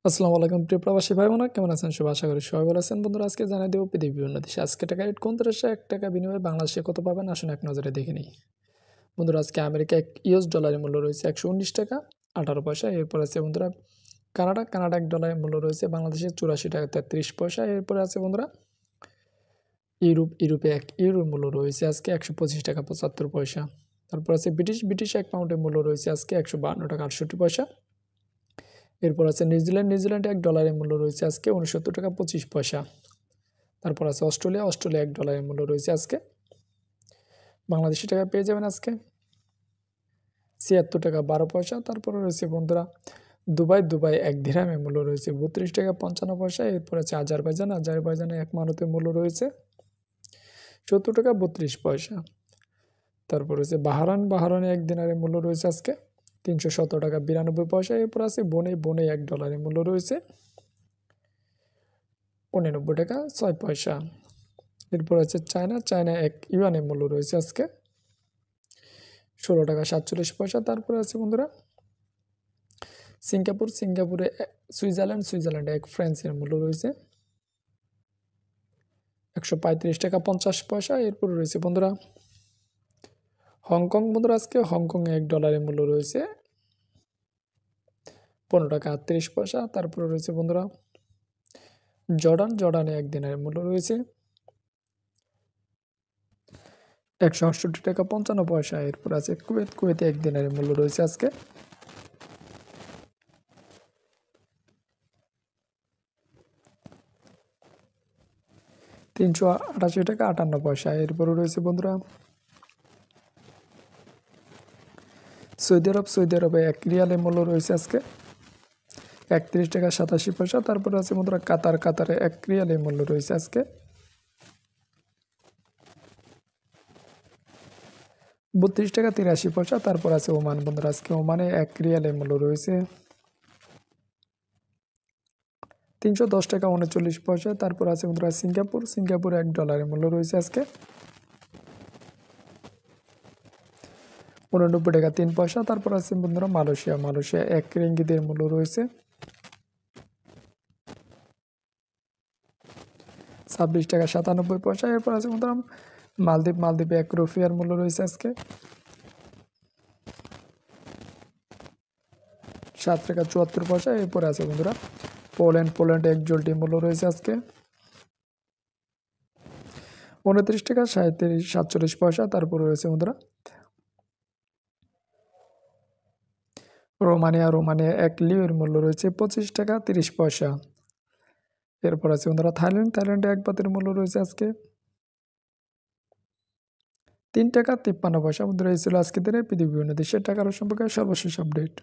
আসসালামু আলাইকুম প্রিয় প্রবাসী ভাই বোনেরা, কেমন আছেন সবাই? আশা করি সবাই ভালো আছেন। বন্ধুরা, আজকে জানিয়ে দেবো পৃথিবীর বিভিন্ন দেশে আজকে টাকা রেট কোন দেশে 1 টাকা বিনিময়ে বাংলাদেশে কত পাবেন, আসুন এক নজরে দেখে নিই। বন্ধুরা, আজকে আমেরিকা 1 ইউএস ডলারের মূল্য রয়েছে 119 টাকা 18 পয়সা। এরপর আছে বন্ধুরা কানাডা 1 ডলারের মূল্য রয়েছে বাংলাদেশে 84 টাকা 33 পয়সা। এরপরে আছে বন্ধুরা ইউরোপে 1 ইউরোর মূল্য রয়েছে আজকে 125 টাকা 75 পয়সা। তারপর আছে ব্রিটিশ 1 পাউন্ডের মূল্য রয়েছে আজকে 152 টাকা 68 পয়সা। এরপর আছে নিউজিল্যান্ডে 1 ডলারের মূল্য রয়েছে আজকে 69 টাকা 25 পয়সা। তারপর আছে অস্ট্রেলিয়া 1 ডলারের মূল্য রয়েছে আজকে বাংলাদেশি টাকা পেয়ে যাবেন আজকে 76 টাকা 12 পয়সা। তারপরে রয়েছে বন্ধুরা দুবাই 1 দিরহামের মূল্য রয়েছে 32 টাকা 55 পয়সা। এরপর আছে আজারবাইজানে 1 মানতের মূল্য রয়েছে 70 টাকা 32 পয়সা। তারপর রয়েছে বাহারানে 1 দিনারের মূল্য রয়েছে আজকে 317 টাকা 92 পয়সা। এরপর আছে বনে 1 ডলারের মূল্য রয়েছে 89 টাকা 6 পয়সা। এরপর আছে চায়না 1 ইউয়ানের মূল্য রয়েছে আজকে 16 টাকা 47 পয়সা। তারপরে আছে বন্ধুরা সিঙ্গাপুরে সুইজারল্যান্ডে 1 ফ্রান্সের মূল্য রয়েছে 135 টাকা 50 পয়সা। এরপর রয়েছে বন্ধুরা বন্ধুরা আজকে হংকংয়ে 1 ডলারের মূল্য রয়েছে 15 টাকা 38 পয়সা। তারপরে রয়েছে বন্ধুরা জর্ডানে 1 দিনের মূল্য রয়েছে 168 টাকা 55 পয়সা। এরপর আছে কুয়েতে 1 দিনের মূল্য রয়েছে আজকে 388 টাকা 58 পয়সা। এরপর রয়েছে বন্ধুরা সৌদি আরবে 1 রিয়ালের মূল্য রয়েছে আজকে 31 টাকা 87 পয়সা। তারপরে আছে বন্ধুরা কাতারে 1 রিয়ালের মূল্য রয়েছে আজকে 32 টাকা 83 পয়সা। তারপর আছে ওমান বন্ধুরা, আজকে ওমানে 1 রিয়ালের মূল্য রয়েছে 310 টাকা 39 পয়সা। তারপর আছে বন্ধুরা সিঙ্গাপুরে 1 ডলারের মূল্য রয়েছে আজকে 89 টাকা 3 পয়সা। তারপর আছে বন্ধুরা মালয়েশিয়া 1 রিঙ্গিতের মূল্য রয়েছে 26 টাকা 97 পয়সা। এরপর আছে বন্ধুরা মালদ্বীপে 1 রুপিয়ার মূল্য রয়েছে আজকে 7 টাকা 74 পয়সা। এরপরে আছে বন্ধুরা পোল্যান্ডে 1 জোলটির মূল্য রয়েছে আজকে 29 টাকা 47 পয়সা। তারপর রয়েছে বন্ধুরা রোমানিয়া 1 লিওর মূল্য রয়েছে 25 টাকা 30 পয়সা। এরপর আছে বন্ধুরা থাইল্যান্ডে 1 বাতের মূল্য রয়েছে আজকে 3 টাকা 53 পয়সা। বন্ধুরা এই ছিল আজকের দিনে পৃথিবীর বিভিন্ন দেশের টাকার সম্পর্কে সর্বশেষ আপডেট।